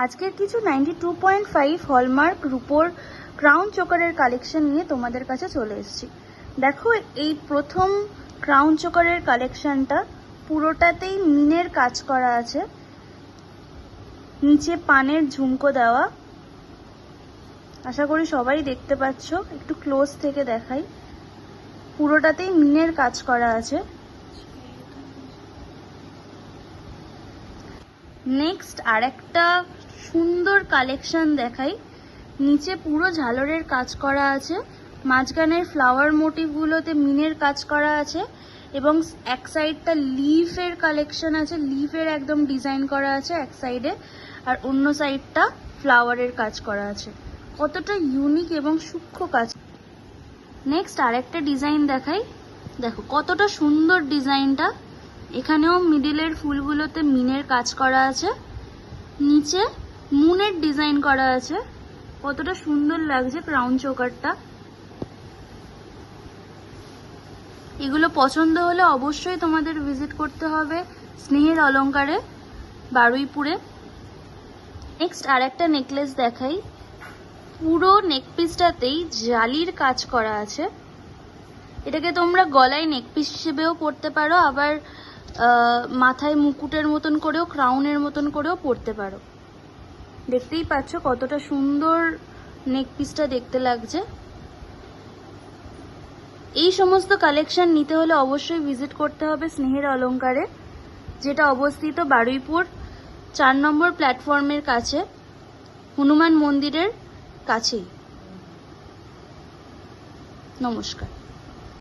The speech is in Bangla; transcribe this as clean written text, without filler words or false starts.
আজকের কিছু 92.5 হলমার্ক রূপোর ক্রাউন চোকারের কালেকশন নিয়ে তোমাদের কাছে চলে এসেছি। দেখো, এই প্রথম ক্রাউন চোকারের কালেকশনটা পুরোটাতেই মিনের কাজ করা আছে, নিচে পানের ঝুমকো দেওয়া। আশা করি সবাই দেখতে পাচ্ছ, একটু ক্লোজ থেকে দেখাই। পুরোটাতেই মিনের কাজ করা আছে। নেক্সট আরেকটা সুন্দর কালেকশন দেখাই। নিচে পুরো ঝালরের কাজ করা আছে, মাঝখানের ফ্লাওয়ার মোটিভগুলোতে মিনের কাজ করা আছে এবং এক সাইডটা লিফের কালেকশন আছে, লিফের একদম ডিজাইন করা আছে এক সাইডে, আর অন্য সাইডটা ফ্লাওয়ারের কাজ করা আছে। কতটা ইউনিক এবং সূক্ষ্ম কাজ। নেক্সট আরেকটা ডিজাইন দেখাই। দেখো কতটা সুন্দর ডিজাইনটা। এখানেও মিডিলের ফুলগুলোতে মিনের কাজ করা আছে, নিচে মুনের ডিজাইন করা আছে। কতটা সুন্দর লাগছে ক্রাউন চোকারটা। এগুলো পছন্দ হলে অবশ্যই তোমাদের ভিজিট করতে হবে স্নেহের অলংকারে, বারুইপুরে। নেক্সট আরেকটা নেকলেস দেখাই। পুরো নেকপিসটাতেই জালির কাজ করা আছে। এটাকে তোমরা গলায় নেকপিস হিসেবেও পরতে পারো, আবার মাথায় মুকুটের মতন করেও, ক্রাউনের মতন করেও পরতে পারো। দেখতেই পাচ্ছ কতটা সুন্দর নেকপিসটা দেখতে লাগছে। এই সমস্ত কালেকশন নিতে হলে অবশ্যই ভিজিট করতে হবে স্নেহের অলংকারে, যেটা অবস্থিত বারুইপুর 4 নম্বর প্ল্যাটফর্মের কাছে, হনুমান মন্দিরের কাছেই। নমস্কার।